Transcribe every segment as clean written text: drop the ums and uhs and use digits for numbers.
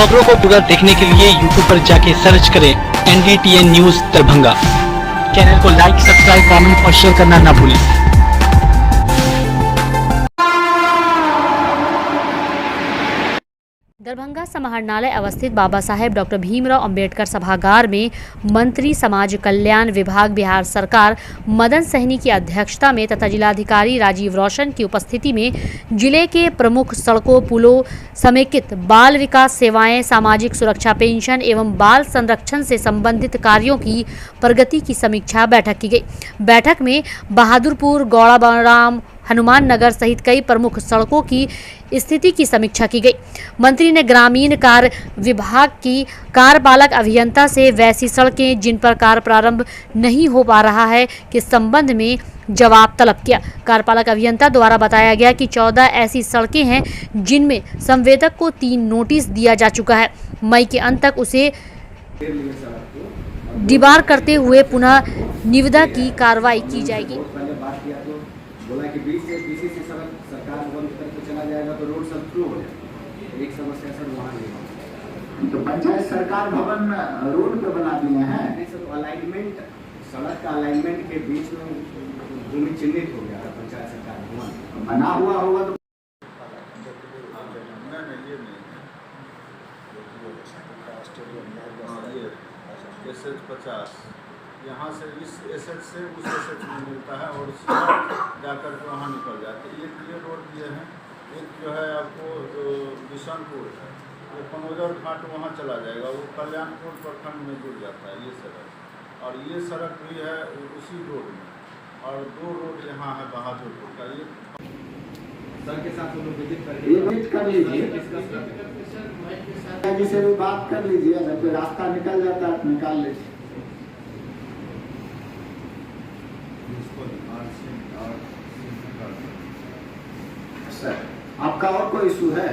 खबरों को पूरा देखने के लिए YouTube पर जाके सर्च करें NDTN न्यूज दरभंगा। चैनल को लाइक, सब्सक्राइब, कमेंट और शेयर करना ना भूलें। दरभंगा समाहरणालय अवस्थित बाबा साहेब डॉक्टर भीमराव अंबेडकर सभागार में मंत्री समाज कल्याण विभाग बिहार सरकार मदन सहनी की अध्यक्षता में तथा जिलाधिकारी राजीव रोशन की उपस्थिति में जिले के प्रमुख सड़कों, पुलों समेकित बाल विकास सेवाएं, सामाजिक सुरक्षा पेंशन एवं बाल संरक्षण से संबंधित कार्यों की प्रगति की समीक्षा बैठक की गई। बैठक में बहादुरपुर, गौड़ाराम, हनुमान नगर सहित कई प्रमुख सड़कों की स्थिति की समीक्षा की गई। मंत्री ने ग्रामीण कार्य विभाग की कार्यपालक अभियंता से वैसी सड़कें जिन पर कार्य प्रारंभ नहीं हो पा रहा है के संबंध में जवाब तलब किया। कार्यपालक अभियंता द्वारा बताया गया कि 14 ऐसी सड़कें हैं जिनमें संवेदक को 3 नोटिस दिया जा चुका है। मई के अंत तक उसे डिबार करते हुए पुनः निविदा की कार्रवाई की जाएगी। बोला कि बीच से पीसीसी सड़क सरकार बंद करके चला जाएगा तो रोड सब थ्रू हो जाएगा। एक समस्या सर वहाँ नहीं, तो पंचायत सरकार भवन रोड पे बना दिए हैं। नहीं सर, अलाइनमेंट सड़क का अलाइनमेंट के बीच में भूमि चिन्हित हो गया था पंचायत सरकार भवन बना हुआ होगा तो SH50 यहाँ से इस एसेट से उस एसेट में मिलता है और जाकर के वहाँ निकल जाते हैं। ये रोड दिए हैं। एक जो है आपको बिशनपुर है, वो कनौजर घाट वहाँ चला जाएगा, वो कल्याणपुर प्रखंड में जुड़ जाता है ये सड़क। और ये सड़क भी है उसी रोड में, और 2 रोड यहाँ है बहादुरपुर का। ये सर के साथ हम लोग विजिट कर लीजिए, जिसे भी बात कर लीजिए, अगर कोई रास्ता निकल जाता है निकाल लीजिए। सर आपका और कोई इशू है?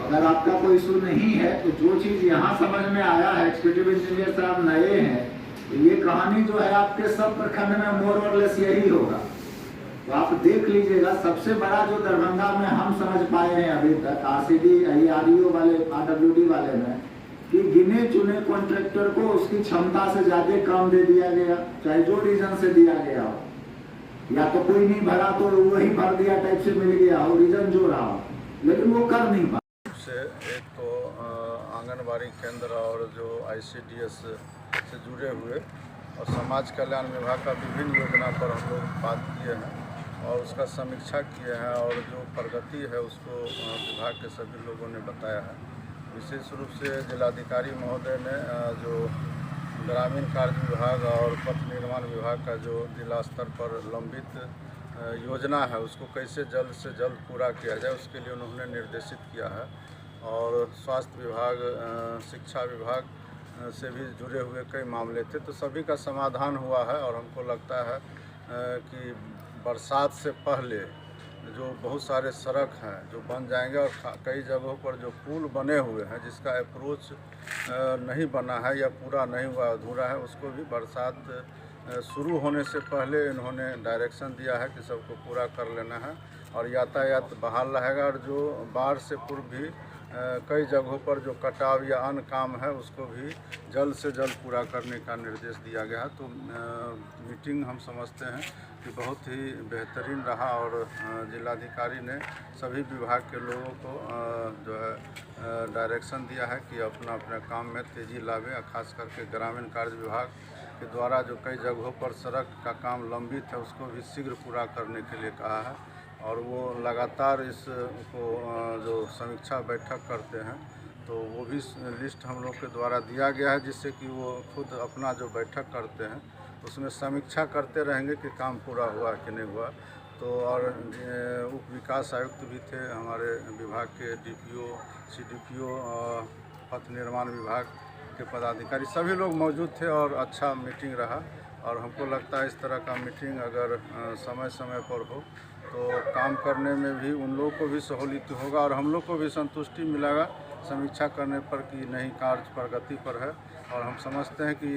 अगर आपका कोई इशू नहीं है तो जो चीज यहाँ समझ में आया है, एग्जीक्यूटिव इंजीनियर साहब नए हैं, तो ये कहानी जो है आपके सब प्रखंड में मोर और लेस यही होगा। तो आप देख लीजिएगा, सबसे बड़ा जो दरभंगा में हम समझ पाए हैं अभी तक RCD REO वाले RWD वाले में, कि गिने चुने कॉन्ट्रैक्टर को उसकी क्षमता से ज्यादा काम दे दिया गया, चाहे जो रीजन से दिया गया हो, या तो कोई नहीं भरा तो वही भर दिया टाइप से मिल गया हो, रीजन जो रहा हो, लेकिन वो कर नहीं पाए। से एक तो आंगनबाड़ी केंद्र और जो ICDS से जुड़े हुए और समाज कल्याण विभाग का विभिन्न योजना पर हम लोग बात किए हैं और उसका समीक्षा किए हैं, और जो प्रगति है उसको विभाग के सभी लोगों ने बताया है। विशेष रूप से जिलाधिकारी महोदय ने जो ग्रामीण कार्य विभाग और पथ निर्माण विभाग का जो जिला स्तर पर लंबित योजना है उसको कैसे जल्द से जल्द पूरा किया जाए, उसके लिए उन्होंने निर्देशित किया है। और स्वास्थ्य विभाग, शिक्षा विभाग से भी जुड़े हुए कई मामले थे, तो सभी का समाधान हुआ है। और हमको लगता है कि बरसात से पहले जो बहुत सारे सड़क हैं जो बन जाएंगे, और कई जगहों पर जो पुल बने हुए हैं जिसका अप्रोच नहीं बना है या पूरा नहीं हुआ, अधूरा है, उसको भी बरसात शुरू होने से पहले इन्होंने डायरेक्शन दिया है कि सबको पूरा कर लेना है और यातायात बहाल रहेगा। और जो बाढ़ से पूर्व भी कई जगहों पर जो कटाव या अन्य काम है उसको भी जल्द से जल्द पूरा करने का निर्देश दिया गया है। तो मीटिंग हम समझते हैं कि बहुत ही बेहतरीन रहा, और जिलाधिकारी ने सभी विभाग के लोगों को जो है डायरेक्शन दिया है कि अपना अपना काम में तेज़ी लावे, और ख़ास करके ग्रामीण कार्य विभाग के द्वारा जो कई जगहों पर सड़क का काम लंबित है उसको भी शीघ्र पूरा करने के लिए कहा है। और वो लगातार इसको जो समीक्षा बैठक करते हैं तो वो भी लिस्ट हम लोग के द्वारा दिया गया है, जिससे कि वो खुद अपना जो बैठक करते हैं उसमें समीक्षा करते रहेंगे कि काम पूरा हुआ कि नहीं हुआ। तो और उप विकास आयुक्त भी थे हमारे विभाग के, DPO, CDPO, पथ निर्माण विभाग के पदाधिकारी, सभी लोग मौजूद थे और अच्छा मीटिंग रहा। और हमको लगता है इस तरह का मीटिंग अगर समय समय पर हो तो काम करने में भी उन लोगों को भी सहूलियत होगा और हम लोग को भी संतुष्टि मिलेगा समीक्षा करने पर कि नहीं कार्य प्रगति पर है। और हम समझते हैं कि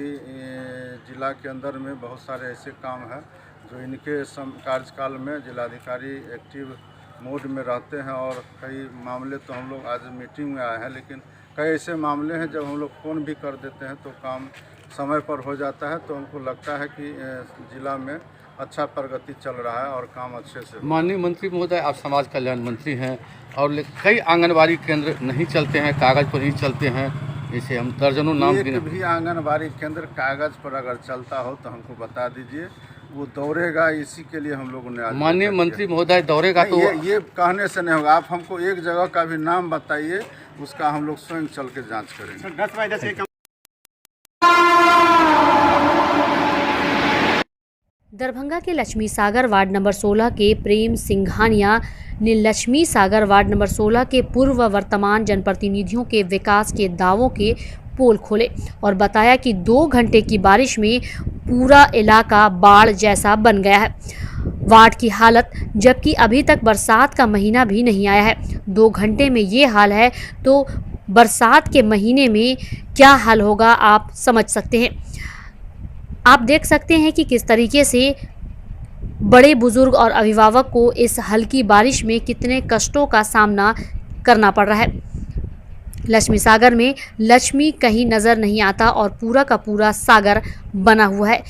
जिला के अंदर में बहुत सारे ऐसे काम हैं जो इनके कार्यकाल में जिलाधिकारी एक्टिव मोड में रहते हैं। और कई मामले तो हम लोग आज मीटिंग में आए हैं, लेकिन कई ऐसे मामले हैं जब हम लोग फ़ोन भी कर देते हैं तो काम समय पर हो जाता है। तो हमको लगता है कि ज़िला में अच्छा प्रगति चल रहा है और काम अच्छे से। माननीय मंत्री महोदय, आप समाज कल्याण मंत्री हैं और कई आंगनबाड़ी केंद्र नहीं चलते हैं, कागज़ पर ही चलते हैं। जैसे हम दर्जनों नाम एक भी आंगनबाड़ी केंद्र कागज़ पर अगर चलता हो तो हमको बता दीजिए, वो दौड़ेगा। इसी के लिए हम लोगों ने आज माननीय मंत्री महोदय दौड़ेगा तो ये कहने से नहीं होगा। आप हमको एक जगह का भी नाम बताइए, उसका हम लोग स्वयं चल के जाँच करेंगे। 10/10 दरभंगा के लक्ष्मी सागर वार्ड नंबर 16 के प्रेम सिंघानिया ने लक्ष्मी सागर वार्ड नंबर 16 के पूर्व व वर्तमान जनप्रतिनिधियों के विकास के दावों के पोल खोले और बताया कि 2 घंटे की बारिश में पूरा इलाका बाढ़ जैसा बन गया है। वार्ड की हालत, जबकि अभी तक बरसात का महीना भी नहीं आया है। 2 घंटे में ये हाल है तो बरसात के महीने में क्या हाल होगा, आप समझ सकते हैं। आप देख सकते हैं कि किस तरीके से बड़े बुजुर्ग और अभिभावक को इस हल्की बारिश में कितने कष्टों का सामना करना पड़ रहा है। लक्ष्मी सागर में लक्ष्मी कहीं नज़र नहीं आता और पूरा का पूरा सागर बना हुआ है।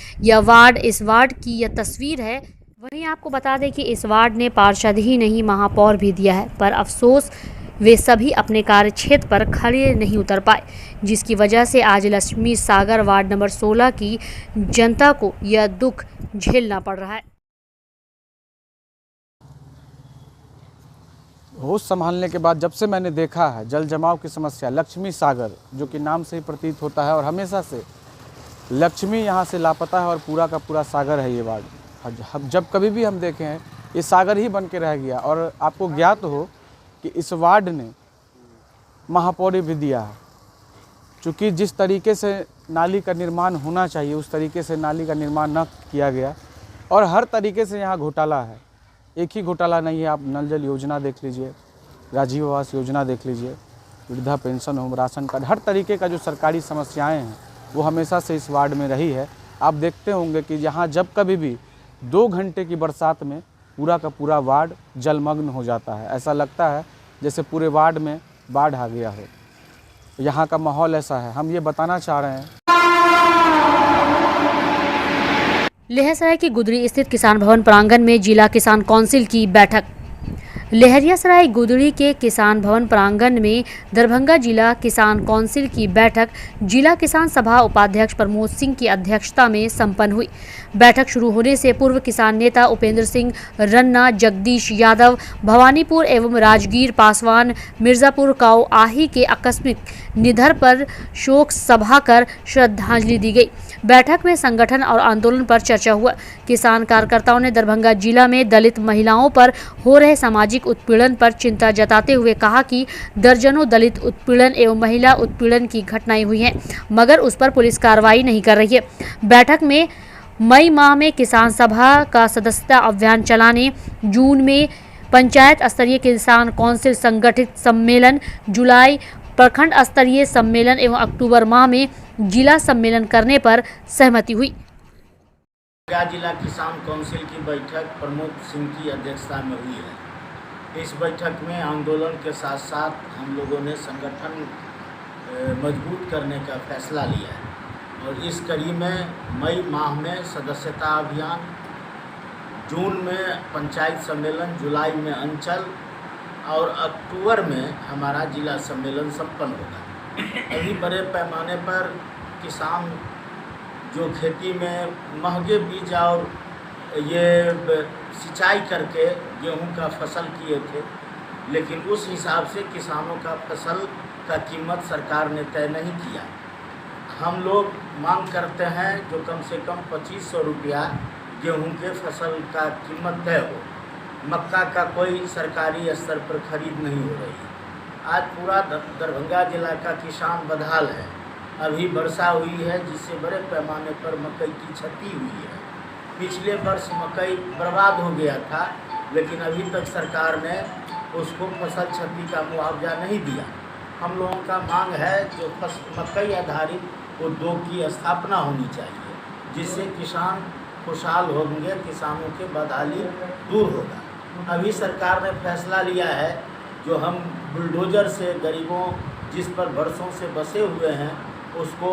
इस वार्ड की यह तस्वीर है। वहीं आपको बता दें कि इस वार्ड ने पार्षद ही नहीं महापौर भी दिया है, पर अफसोस वे सभी अपने कार्य क्षेत्र पर खड़े नहीं उतर पाए, जिसकी वजह से आज लक्ष्मी सागर वार्ड नंबर 16 की जनता को यह दुख झेलना पड़ रहा है। होश संभालने के बाद जब से मैंने देखा है जल जमाव की समस्या लक्ष्मी सागर, जो कि नाम से ही प्रतीत होता है, और हमेशा से लक्ष्मी यहाँ से लापता है और पूरा का पूरा सागर है ये वार्ड। जब कभी भी हम देखे हैं ये सागर ही बन के रह गया। और आपको ज्ञात हो कि इस वार्ड ने महापौर भी दिया है, चूँकि जिस तरीके से नाली का निर्माण होना चाहिए उस तरीके से नाली का निर्माण न किया गया और हर तरीके से यहाँ घोटाला है। एक ही घोटाला नहीं है, आप नल जल योजना देख लीजिए, राजीव आवास योजना देख लीजिए, वृद्धा पेंशन होम, राशन कार्ड, हर तरीके का जो सरकारी समस्याएं हैं वो हमेशा से इस वार्ड में रही है। आप देखते होंगे कि यहाँ जब कभी भी 2 घंटे की बरसात में पूरा का पूरा वार्ड जलमग्न हो जाता है। ऐसा लगता है जैसे पूरे वार्ड में बाढ़ आ गया हो। यहाँ का माहौल ऐसा है। हम ये बताना चाह रहे हैं। लहरियासराय की गुदड़ी स्थित किसान भवन प्रांगण में जिला किसान कौंसिल की बैठक। लहरियासराय गुदड़ी के किसान भवन प्रांगण में दरभंगा जिला किसान कौंसिल की बैठक जिला किसान सभा उपाध्यक्ष प्रमोद सिंह की अध्यक्षता में संपन्न हुई। बैठक शुरू होने से पूर्व किसान नेता उपेंद्र सिंह रन्ना, जगदीश यादव, भवानीपुर एवं राजगीर पासवान, मिर्जापुर काऊ आही के आकस्मिक निधन पर शोक सभा कर श्रद्धांजलि दी गई। बैठक में संगठन और आंदोलन पर चर्चा हुआ। किसान कार्यकर्ताओं ने दरभंगा जिला में दलित महिलाओं पर हो रहे सामाजिक उत्पीड़न पर चिंता जताते हुए कहा कि दर्जनों दलित उत्पीड़न एवं महिला उत्पीड़न की घटनाएं हुई हैं, मगर उस पर पुलिस कार्रवाई नहीं कर रही है। बैठक में मई माह में किसान सभा का सदस्यता अभियान चलाने, जून में पंचायत स्तरीय किसान कौंसिल संगठित सम्मेलन, जुलाई प्रखंड स्तरीय सम्मेलन एवं अक्टूबर माह में जिला सम्मेलन करने पर सहमति हुई। जिला किसान कौंसिल की बैठक प्रमोद सिंह की अध्यक्षता में हुई है। इस बैठक में आंदोलन के साथ साथ हम लोगों ने संगठन मजबूत करने का फैसला लिया है और इस कड़ी में मई माह में सदस्यता अभियान, जून में पंचायत सम्मेलन, जुलाई में अंचल और अक्टूबर में हमारा जिला सम्मेलन संपन्न होगा। अभी बड़े पैमाने पर किसान जो खेती में महंगे बीज और ये सिंचाई करके गेहूं का फसल किए थे, लेकिन उस हिसाब से किसानों का फसल का कीमत सरकार ने तय नहीं किया। हम लोग मांग करते हैं जो कम से कम 2500 रुपया गेहूं के फसल का कीमत तय हो। मक्का का कोई सरकारी स्तर पर खरीद नहीं हो रही है। आज पूरा दरभंगा जिला का किसान बदहाल है। अभी वर्षा हुई है जिससे बड़े पैमाने पर मकई की क्षति हुई है। पिछले वर्ष मकई बर्बाद हो गया था, लेकिन अभी तक सरकार ने उसको फसल क्षति का मुआवजा नहीं दिया। हम लोगों का मांग है जो मकई आधारित उद्योग की स्थापना होनी चाहिए, जिससे किसान खुशहाल होंगे, किसानों के बदहाली दूर होगा। अभी सरकार ने फैसला लिया है जो हम बुलडोज़र से गरीबों जिस पर बरसों से बसे हुए हैं उसको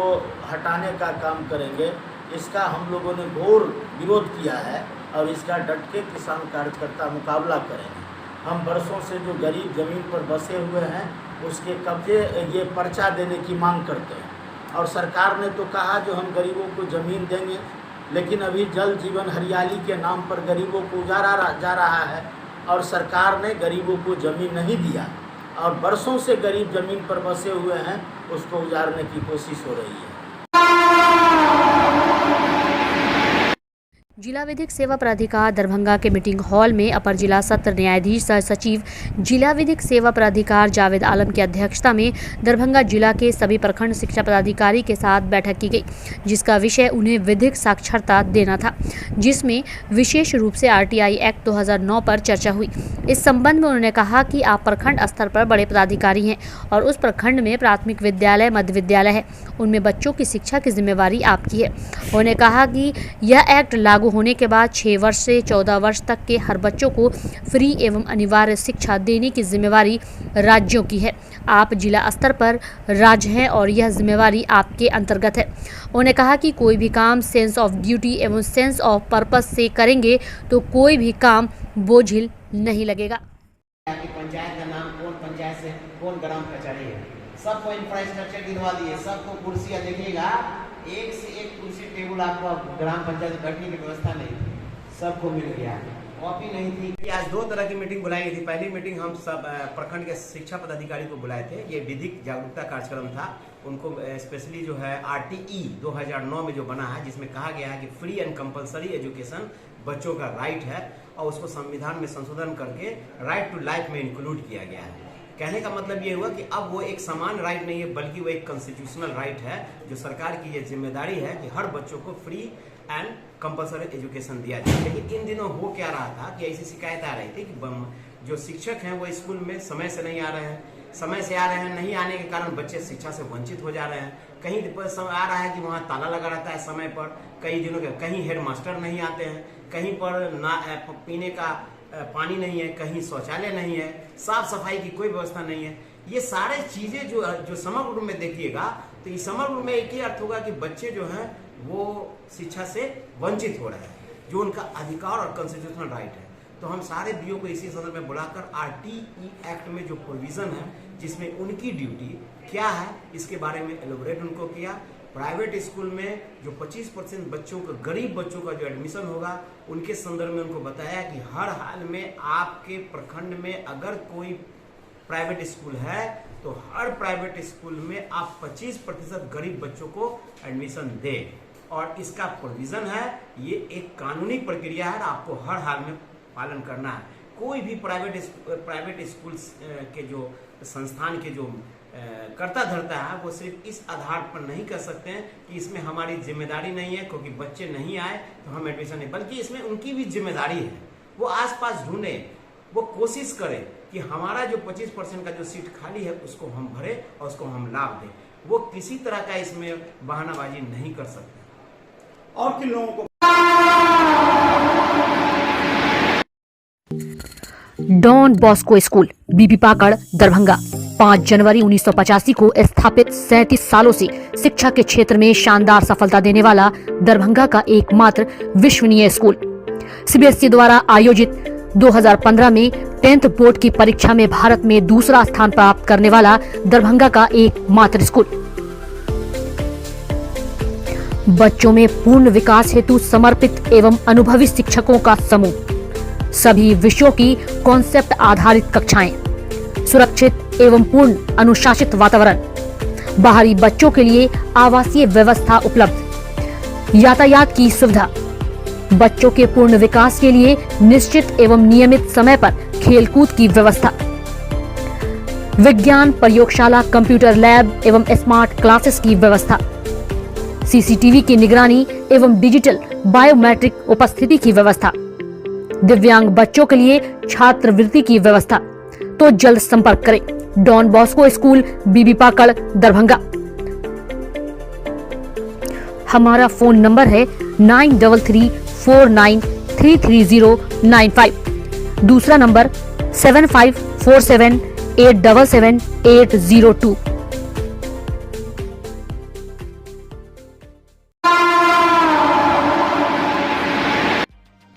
हटाने का काम करेंगे। इसका हम लोगों ने घोर विरोध किया है और इसका डट के किसान कार्यकर्ता मुकाबला करेंगे। हम बरसों से जो गरीब ज़मीन पर बसे हुए हैं उसके कब्जे ये पर्चा देने की मांग करते हैं और सरकार ने तो कहा जो हम गरीबों को ज़मीन देंगे, लेकिन अभी जल जीवन हरियाली के नाम पर गरीबों को उजाड़ा जा रहा है और सरकार ने गरीबों को ज़मीन नहीं दिया और बरसों से गरीब ज़मीन पर बसे हुए हैं उसको उजाड़ने की कोशिश हो रही है। जिला विधिक सेवा प्राधिकार दरभंगा के मीटिंग हॉल में अपर जिला सत्र न्यायाधीश सह सचिव जिला विधिक सेवा प्राधिकार जावेद आलम की अध्यक्षता में दरभंगा जिला के सभी प्रखंड शिक्षा पदाधिकारी के साथ बैठक की गई, जिसका विषय उन्हें विधिक साक्षरता देना था, जिसमें विशेष रूप से RTI एक्ट 2009 पर चर्चा हुई। इस संबंध में उन्होंने कहा कि आप प्रखंड स्तर पर बड़े पदाधिकारी हैं और उस प्रखंड में प्राथमिक विद्यालय मध्य विद्यालय है, उनमें बच्चों की शिक्षा की जिम्मेवारी आपकी है। उन्होंने कहा कि यह एक्ट लागू होने के बाद 6 वर्ष से 14 वर्ष तक के हर बच्चों को फ्री एवं अनिवार्य शिक्षा देने की जिम्मेवारी राज्यों की है। आप जिला स्तर पर राज्य हैं और यह जिम्मेवारी आपके अंतर्गत है। उन्होंने कहा कि कोई भी काम सेंस ऑफ ड्यूटी एवं सेंस ऑफ पर्पस से करेंगे तो कोई भी काम बोझिल नहीं लगेगा। पंचायत का नाम कौन पंचायत से कौन ग्राम कचहरी है, सबको इंफ्रास्ट्रक्चर दिलवा दिए, सबको कुर्सियाँ देखिएगा, एक से एक कुर्सी टेबल आपको ग्राम पंचायत में बैठने की व्यवस्था नहीं थी, सबको मिल गया, कॉपी नहीं थी। आज 2 तरह की मीटिंग बुलाई गई थी। पहली मीटिंग हम सब प्रखंड के शिक्षा पदाधिकारी को बुलाए थे, ये विधिक जागरूकता कार्यक्रम था। उनको स्पेशली जो है RTE 2009 में जो बना है, जिसमें कहा गया है कि फ्री एंड कंपलसरी एजुकेशन बच्चों का राइट है और उसको संविधान में संशोधन करके राइट टू लाइफ में इंक्लूड किया गया है। कहने का मतलब ये हुआ कि अब वो एक समान राइट नहीं है बल्कि वो एक कॉन्स्टिट्यूशनल राइट है, जो सरकार की ये जिम्मेदारी है कि हर बच्चों को फ्री एंड कंपलसरी एजुकेशन दिया जाए। लेकिन इन दिनों हो क्या रहा था कि ऐसी शिकायत आ रही थी कि जो शिक्षक हैं वो स्कूल में समय से नहीं आ रहे हैं, समय से आ रहे हैं, नहीं आने के कारण बच्चे शिक्षा से वंचित हो जा रहे हैं। कहीं आ रहा है कि वहाँ ताला लगा रहता है समय पर, कई दिनों के कहीं हेड मास्टर नहीं आते हैं, कहीं पर ना पीने का पानी नहीं है, कहीं शौचालय नहीं है, साफ सफाई की कोई व्यवस्था नहीं है। ये सारे चीजें जो समग्र रूप में देखिएगा तो इस समग्र रूप में एक ही अर्थ होगा कि बच्चे जो हैं वो शिक्षा से वंचित हो रहे हैं, जो उनका अधिकार और कॉन्स्टिट्यूशनल राइट है। तो हम सारे बीओ को इसी संदर्भ में बुलाकर RTE एक्ट में जो प्रोविजन है जिसमें उनकी ड्यूटी क्या है इसके बारे में एलोबरेट उनको किया। प्राइवेट स्कूल में जो 25% बच्चों का, गरीब बच्चों का जो एडमिशन होगा, उनके संदर्भ में उनको बताया कि हर हाल में आपके प्रखंड में अगर कोई प्राइवेट स्कूल है तो हर प्राइवेट स्कूल में आप 25% गरीब बच्चों को एडमिशन दें, और इसका प्रोविजन है, ये एक कानूनी प्रक्रिया है, आपको हर हाल में पालन करना है। कोई भी प्राइवेट स्कूल के जो संस्थान के जो करता धरता है वो सिर्फ इस आधार पर नहीं कर सकते हैं कि इसमें हमारी जिम्मेदारी नहीं है क्योंकि बच्चे नहीं आए तो हम एडमिशन नहीं, बल्कि इसमें उनकी भी जिम्मेदारी है। वो आसपास ढूंढे, वो कोशिश करें कि हमारा जो 25% का जो सीट खाली है उसको हम भरे और उसको हम लाभ दें। वो किसी तरह का इसमें बहानाबाजी नहीं कर सकते। और किन लोगों को डॉन बॉस्को स्कूल बीबी पाकड़ दरभंगा 5 जनवरी 1985 को स्थापित 37 सालों से शिक्षा के क्षेत्र में शानदार सफलता देने वाला दरभंगा का एकमात्र विश्वसनीय स्कूल। CBSE द्वारा आयोजित 2015 में 10th बोर्ड की परीक्षा में भारत में दूसरा स्थान प्राप्त करने वाला दरभंगा का एकमात्र स्कूल। बच्चों में पूर्ण विकास हेतु समर्पित एवं अनुभवी शिक्षकों का समूह, सभी विषयों की कॉन्सेप्ट आधारित कक्षाएं, सुरक्षित एवं पूर्ण अनुशासित वातावरण, बाहरी बच्चों के लिए आवासीय व्यवस्था उपलब्ध, यातायात की सुविधा, बच्चों के पूर्ण विकास के लिए निश्चित एवं नियमित समय पर खेलकूद की व्यवस्था, विज्ञान प्रयोगशाला, कंप्यूटर लैब एवं स्मार्ट क्लासेस की व्यवस्था, CCTV की निगरानी एवं डिजिटल बायोमेट्रिक उपस्थिति की व्यवस्था, दिव्यांग बच्चों के लिए छात्रवृत्ति की व्यवस्था। तो जल्द संपर्क करें डॉन बॉस्को स्कूल बीबी पाकड़ दरभंगा। हमारा फोन नंबर है 9334933095। दूसरा नंबर 7547877802।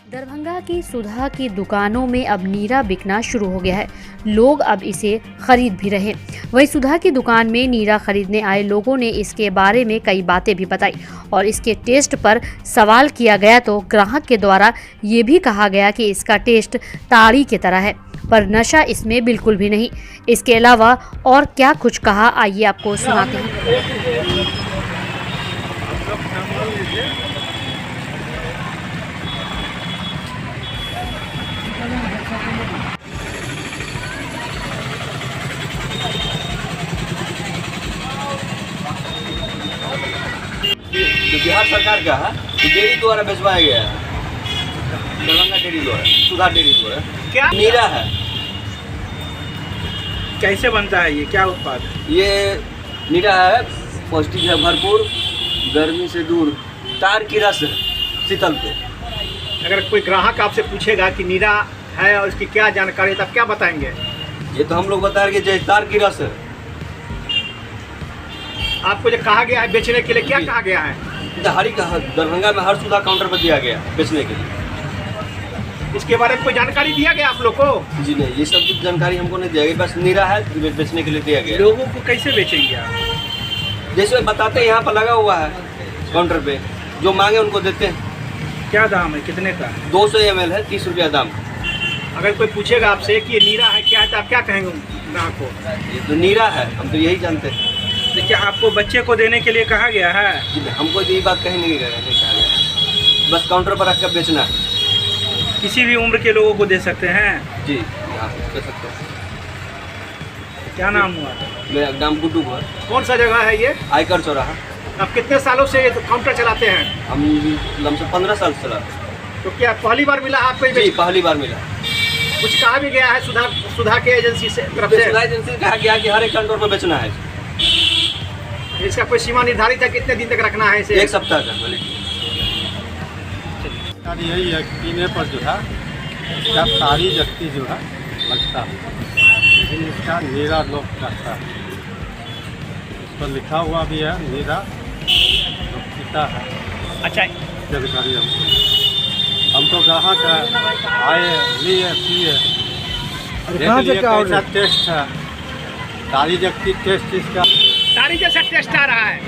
दरभंगा की सुधा की दुकानों में अब नीरा बिकना शुरू हो गया है। लोग अब इसे खरीद भी रहे। वहीं सुधा की दुकान में नीरा खरीदने आए लोगों ने इसके बारे में कई बातें भी बताई और इसके टेस्ट पर सवाल किया गया तो ग्राहक के द्वारा ये भी कहा गया कि इसका टेस्ट ताड़ी की तरह है, पर नशा इसमें बिल्कुल भी नहीं। इसके अलावा और क्या कुछ कहा, आइए आपको सुनाते हैं। जो बिहार सरकार का है, डेयरी द्वारा भिजवाया गया है, दरभंगा डेयरी द्वारा, सुधा डेयरी द्वारा। क्या नीरा है? कैसे बनता है ये, क्या उत्पाद है? ये नीरा है, पौष्टिक है, भरपूर, गर्मी से दूर, तार की रस है, शीतल पे। अगर कोई ग्राहक आपसे पूछेगा कि नीरा है और इसकी क्या जानकारी है, तब क्या बताएंगे? ये तो हम लोग बता रहे हैं कि जैसे तार की रस है। आपको जो कहा गया है बेचने के लिए, क्या कहा गया है? हरी का दरभंगा में हर सुधा काउंटर पर दिया गया बेचने के लिए। इसके बारे में कोई जानकारी दिया गया आप लोग को? जी नहीं, ये सब कुछ जानकारी हमको नहीं दिया गया, बस नीरा है बेचने के लिए दिया गया। लोगों को कैसे बेचेंगे आप? जैसे बताते हैं, यहाँ पर लगा हुआ है काउंटर पे, जो मांगे उनको देते हैं। क्या दाम है, कितने का? 200 ml है, 30 रुपया दाम। अगर कोई पूछेगा आपसे कि ये नीरा है क्या है, तो आप क्या कहेंगे ग्राहक को? ये तो नीरा है, हम तो यही जानते हैं। तो क्या आपको बच्चे को देने के लिए कहा गया है? जी नहीं, हमको तो ये बात कहीं नहीं कहा गया, बस काउंटर पर रख कर बेचना है। किसी भी उम्र के लोगों को दे सकते हैं? जी आप दे सकते हैं। क्या नाम हुआ? मेरा नाम गुड्डू है। कौन सा जगह है ये? आयकर चौराहा। आप कितने सालों से ये काउंटर चलाते हैं? हम लमसम 15 साल से चला। तो क्या पहली बार मिला आपको? जी पहली बार मिला। कुछ कहा भी गया है सुधा के एजेंसी से तरफ से? सुधा एजेंसी कहा गया कि हर एक काउंटर पर बेचना है। इसका कोई सीमा निर्धारित है, कितने दिन तक रखना है इसे? 1 सप्ताह का। यही है, पीने पर जो है इसका तारी जख्ती जो है लगता है, लेकिन इसका नीरा लोग कहता है। इस पर लिखा हुआ भी है नीरा लोग पीता है। अच्छा, जानकारी हम तो ग्राहक आए, लिए, पिए, कैसा टेस्ट है। तारी जख्ती टेस्ट इसका तारी जैसा टेस्ट आ रहा है।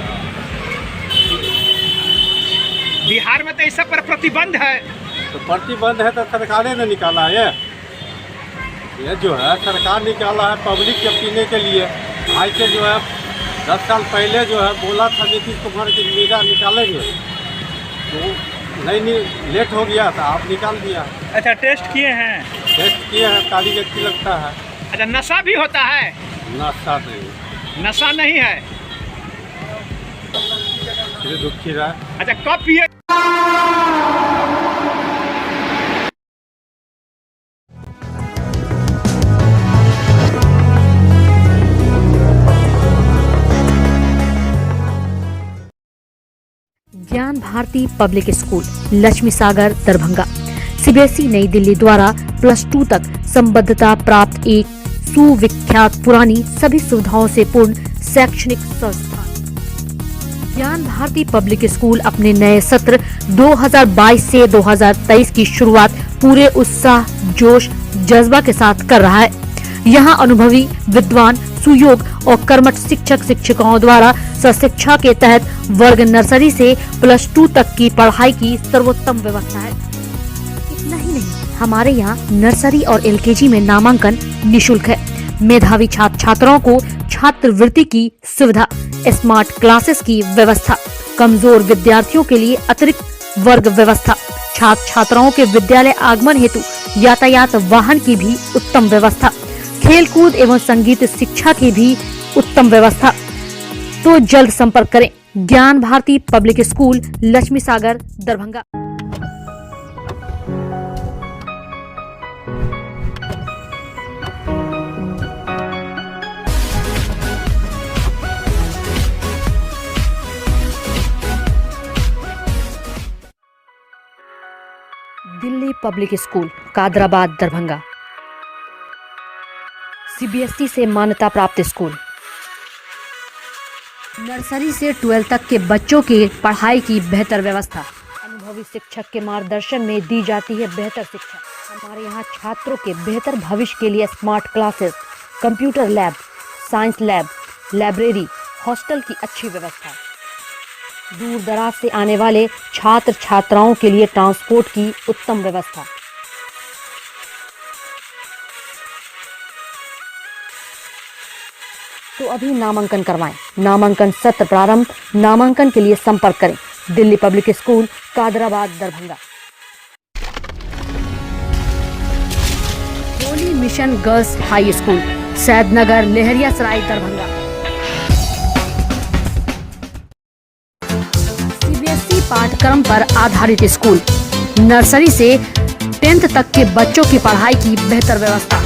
बिहार में तो इस सब पर प्रतिबंध है। तो प्रतिबंध है तो सरकार ने निकाला है, ये जो है सरकार निकाला है पब्लिक के पीने के लिए। आज से जो है 10 साल पहले जो है बोला था नीतीश कुमार की नीरा निकालेंगे, तो नहीं लेट हो गया था, आप निकाल दिया। अच्छा, टेस्ट किए हैं? टेस्ट किए हैं, तारी जख्ती लगता है। अच्छा, नशा भी होता है? नशा नहीं, नशा नहीं है। दुखी रहा। अच्छा, कब पिए? ज्ञान Bharati public school, Lakshmi Sagar, Darbhanga, CBSE नई दिल्ली द्वारा +2 तक संबद्धता प्राप्त एक सुविख्यात पुरानी सभी सुविधाओं से पूर्ण शैक्षणिक संस्थान। ज्ञान भारती पब्लिक स्कूल अपने नए सत्र 2022 से 2023 की शुरुआत पूरे उत्साह, जोश, जज्बा के साथ कर रहा है। यहाँ अनुभवी, विद्वान, सुयोग और कर्मठ शिक्षक शिक्षिकाओं द्वारा सशिक्षा के तहत वर्ग नर्सरी से +2 तक की पढ़ाई की सर्वोत्तम व्यवस्था है। इतना ही नहीं, हमारे यहाँ नर्सरी और एलकेजी में नामांकन निशुल्क है। मेधावी छात्र छात्राओं को छात्रवृत्ति की सुविधा, स्मार्ट क्लासेस की व्यवस्था, कमजोर विद्यार्थियों के लिए अतिरिक्त वर्ग व्यवस्था, छात्र छात्राओं के विद्यालय आगमन हेतु यातायात वाहन की भी उत्तम व्यवस्था, खेलकूद एवं संगीत शिक्षा की भी उत्तम व्यवस्था। तो जल्द संपर्क करें Gyan Bharati public school, Lakshmi Sagar, Darbhanga. Delhi public school Kadrabad Darbhanga. CBSE से मान्यता प्राप्त स्कूल। नर्सरी से 12 तक के बच्चों की पढ़ाई की बेहतर व्यवस्था। अनुभवी शिक्षक के मार्गदर्शन में दी जाती है बेहतर शिक्षा। हमारे यहाँ छात्रों के बेहतर भविष्य के लिए smart classes, computer lab, science lab, library, hostel की अच्छी व्यवस्था। दूर दराज से आने वाले छात्र छात्राओं के लिए ट्रांसपोर्ट की उत्तम व्यवस्था। तो अभी नामांकन करवाएं। नामांकन सत्र प्रारंभ। नामांकन के लिए संपर्क करें Delhi public school Kadrabad Darbhanga. Holy mission girls high school Saidnagar Laheriasarai Darbhanga. CBSE पाठ्यक्रम पर आधारित स्कूल। नर्सरी से 10th तक के बच्चों की पढ़ाई की बेहतर व्यवस्था।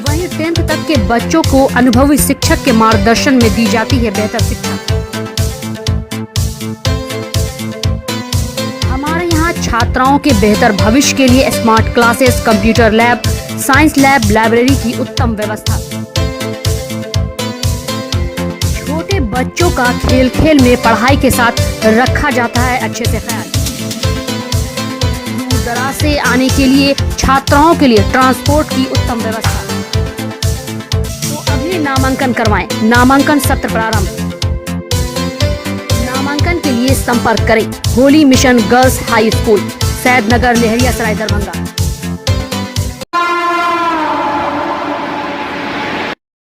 वहीं 10th तक के बच्चों को अनुभवी शिक्षक के मार्गदर्शन में दी जाती है बेहतर शिक्षा। हमारे यहाँ छात्राओं के बेहतर भविष्य के लिए smart classes, computer lab, science lab, library की उत्तम व्यवस्था। छोटे बच्चों का खेल खेल में पढ़ाई के साथ रखा जाता है अच्छे से ख्याल। दूर दराज से आने के लिए छात्राओं के लिए ट्रांसपोर्ट की उत्तम व्यवस्था। तो अभी नामांकन करवाएं। नामांकन सत्र प्रारंभ। नामांकन के लिए संपर्क करें Holi mission girls high school Saidnagar Laheriasarai Darbhanga.